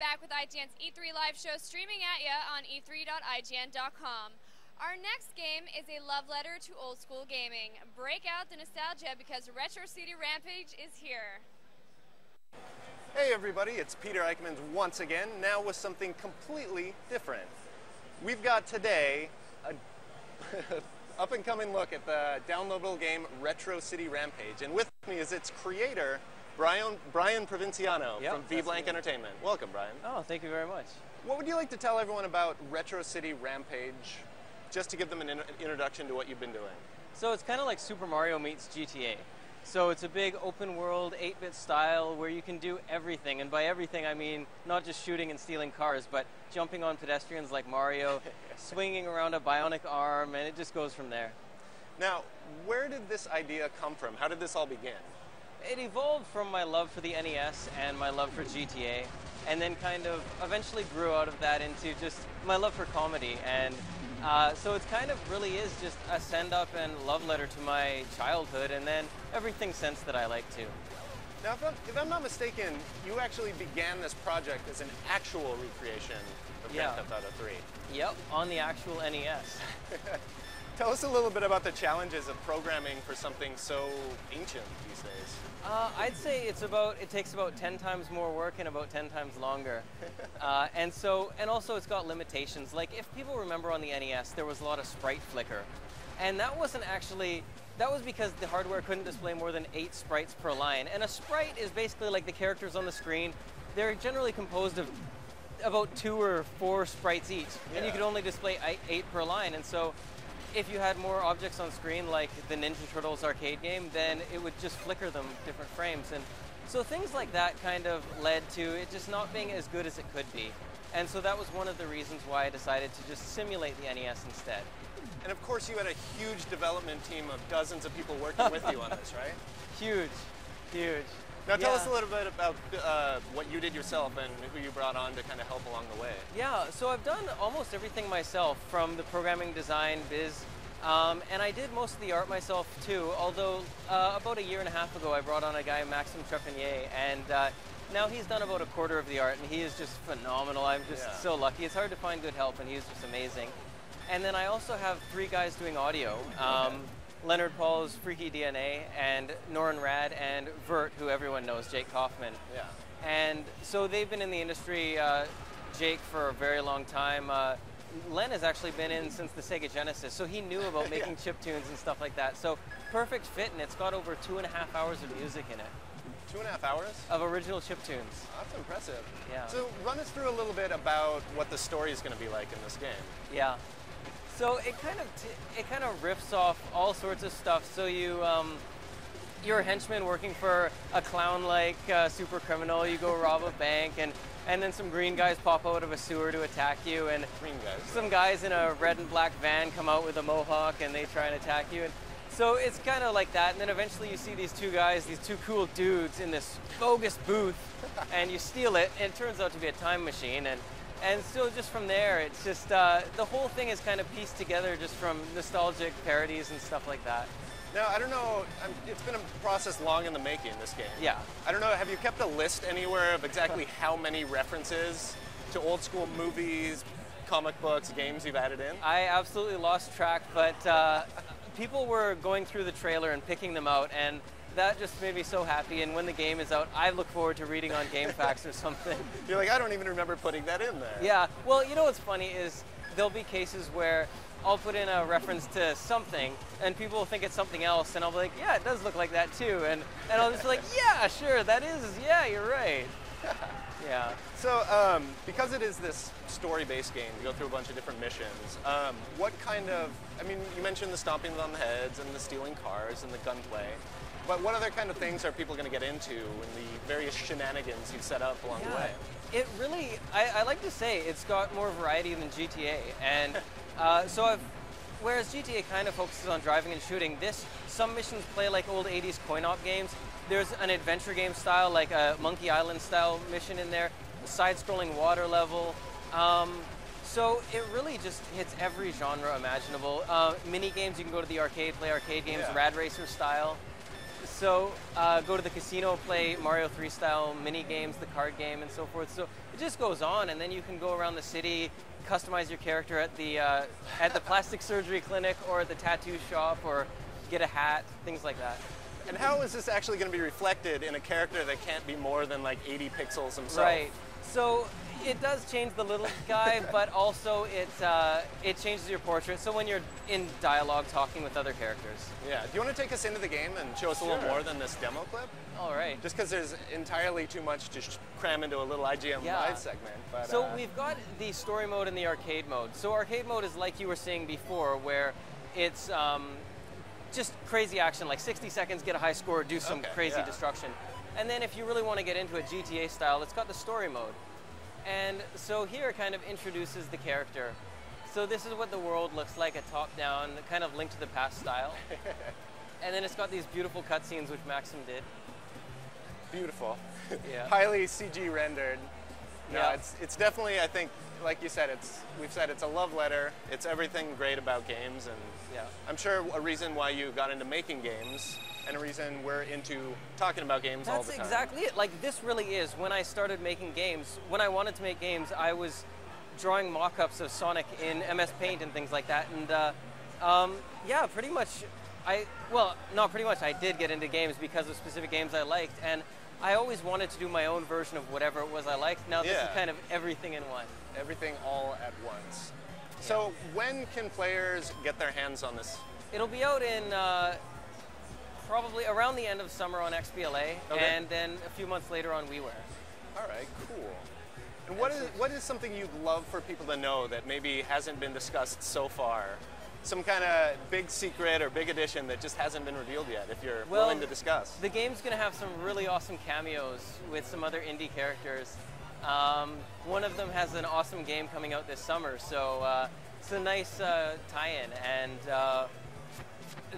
Back with IGN's E3 live show streaming at ya on e3.ign.com. Our next game is a love letter to old school gaming. Break out the nostalgia because Retro City Rampage is here. Hey everybody, it's Peter Eichmann once again, now with something completely different. We've got today a up-and-coming look at the downloadable game Retro City Rampage, and with me is its creator, Brian Provinciano from V-Blank Entertainment. Welcome, Brian. Oh, thank you very much. What would you like to tell everyone about Retro City Rampage, just to give them an introduction to what you've been doing? So it's kind of like Super Mario meets GTA. So it's a big open world, 8-bit style where you can do everything. And by everything, I mean not just shooting and stealing cars, but jumping on pedestrians like Mario, swinging around a bionic arm, and it just goes from there. Now, where did this idea come from? How did this all begin? It evolved from my love for the NES and my love for GTA, and then kind of eventually grew out of that into just my love for comedy. And so it's kind of really is just a send-up and love letter to my childhood, and then everything since that I like to. Now, if I'm not mistaken, you actually began this project as an actual recreation of Grand Theft Auto 3. Yep, on the actual NES. Tell us a little bit about the challenges of programming for something so ancient these days. I'd say it takes about 10 times more work and about 10 times longer. And also it's got limitations. Like if people remember on the NES, there was a lot of sprite flicker. And that was because the hardware couldn't display more than 8 sprites per line. And a sprite is basically like the characters on the screen. They're generally composed of about 2 or 4 sprites each. And you could only display 8 per line. And so if you had more objects on screen like the Ninja Turtles arcade game, then it would just flicker them different frames. And so things like that kind of led to it just not being as good as it could be. And so that was one of the reasons why I decided to just simulate the NES instead. And of course you had a huge development team of dozens of people working with you on this, right? Huge, huge. Now tell us a little bit about what you did yourself and who you brought on to kind of help along the way. Yeah, so I've done almost everything myself from the programming, design, biz, and I did most of the art myself too, although about a year and a half ago I brought on a guy, Maxime Trepanier, and now he's done about a quarter of the art, and he is just phenomenal. I'm just so lucky. It's hard to find good help, and he's just amazing. And then I also have 3 guys doing audio. Leonard Paul's Freaky DNA, and Norin Rad, and Vert, who everyone knows, Jake Kaufman. Yeah. And so they've been in the industry, Jake, for a very long time. Len has actually been in since the Sega Genesis, so he knew about making chiptunes and stuff like that. So perfect fit, and it's got over 2.5 hours of music in it. 2.5 hours? Of original chiptunes. That's impressive. Yeah. So run us through a little bit about what the story is going to be like in this game. Yeah. So it kind of riffs off all sorts of stuff. So you're a henchman working for a clown-like super criminal. You go rob a bank, and then some green guys pop out of a sewer to attack you, and green guys. Some guys in a red and black van come out with a mohawk, and they try and attack you. And so it's kind of like that. And then eventually you see these 2 guys, these 2 cool dudes in this bogus booth, and you steal it, and it turns out to be a time machine. And so just from there, it's just, the whole thing is kind of pieced together just from nostalgic parodies and stuff like that. Now, I don't know, it's been a process long in the making, this game. Yeah. I don't know, have you kept a list anywhere of exactly how many references to old school movies, comic books, games you've added in? I absolutely lost track, but people were going through the trailer and picking them out, and that just made me so happy. And when the game is out, I look forward to reading on GameFAQs or something. You're like, I don't even remember putting that in there. Yeah, well, you know what's funny is there'll be cases where I'll put in a reference to something, and people will think it's something else, and I'll be like, yeah, it does look like that too. And I'll just be like, yeah, sure, that is, yeah, you're right. Yeah. So, because it is this story-based game, you go through a bunch of different missions, what kind of, I mean, you mentioned the stomping on the heads and the stealing cars and the gunplay. But what other kind of things are people going to get into in the various shenanigans you set up along the way? It really, I like to say, it's got more variety than GTA. And whereas GTA kind of focuses on driving and shooting, some missions play like old 80s coin-op games. There's an adventure game style, like a Monkey Island style mission in there, side-scrolling water level. So it really just hits every genre imaginable. Mini games, you can go to the arcade, play arcade games, Rad Racer style. So go to the casino, play Mario 3 style mini games, the card game, and so forth. So it just goes on, and then you can go around the city, customize your character at the plastic surgery clinic or at the tattoo shop, or get a hat, things like that. And how is this actually going to be reflected in a character that can't be more than like 80 pixels himself? Right. So it does change the little guy, but also it changes your portrait. So when you're in dialogue talking with other characters. Yeah. Do you want to take us into the game and show us a little more than this demo clip? All right. Just because there's entirely too much to cram into a little IGM live segment. But, so we've got the story mode and the arcade mode. So arcade mode is like you were saying before, where it's just crazy action, like 60 seconds, get a high score, do some crazy destruction. And then if you really want to get into it GTA style, it's got the story mode. And so here it kind of introduces the character. So this is what the world looks like, a top-down, kind of Link to the Past style. And then it's got these beautiful cutscenes, which Maxim did. Beautiful. Yeah. Highly CG rendered. No, Yeah. it's definitely, I think, like you said, we've said it's a love letter. It's everything great about games, and I'm sure a reason why you got into making games, and a reason we're into talking about games all the time. That's exactly it. Like, this really is, when I started making games, when I wanted to make games, I was drawing mock-ups of Sonic in MS Paint and things like that, and yeah, pretty much, well, not pretty much, I did get into games because of specific games I liked, and I always wanted to do my own version of whatever it was I liked. Now this is kind of everything in one. Everything all at once. So when can players get their hands on this? It'll be out in probably around the end of summer on XBLA, and then a few months later on WiiWare. All right, cool. And what is something you'd love for people to know that maybe hasn't been discussed so far? Some kind of big secret or big addition that just hasn't been revealed yet, if you're willing to discuss. The game's going to have some really awesome cameos with some other indie characters. One of them has an awesome game coming out this summer, so it's a nice tie-in, and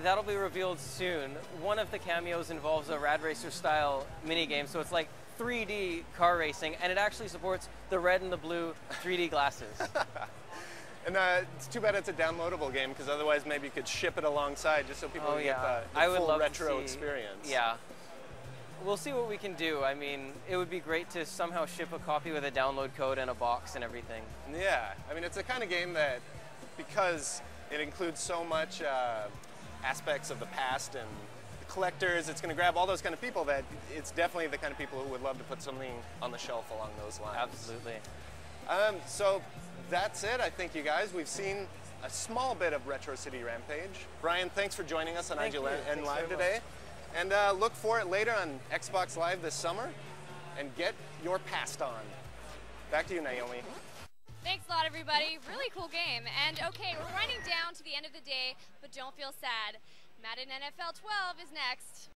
that'll be revealed soon. One of the cameos involves a Rad Racer style minigame, so it's like 3D car racing, and it actually supports the red and the blue 3D glasses. And it's too bad it's a downloadable game, because otherwise maybe you could ship it alongside just so people can get the full retro experience. Yeah. We'll see what we can do. I mean, it would be great to somehow ship a copy with a download code and a box and everything. Yeah. I mean, it's the kind of game that, because it includes so much aspects of the past and the collectors, it's going to grab all those kind of people that it's definitely the kind of people who would love to put something on the shelf along those lines. Absolutely. So that's it, I think, you guys. We've seen a small bit of Retro City Rampage. Brian, thanks for joining us on IGN Live today. And look for it later on Xbox Live this summer. And get your past on. Back to you, Naomi. Thanks a lot, everybody. Really cool game. And okay, we're winding down to the end of the day, but don't feel sad. Madden NFL 12 is next.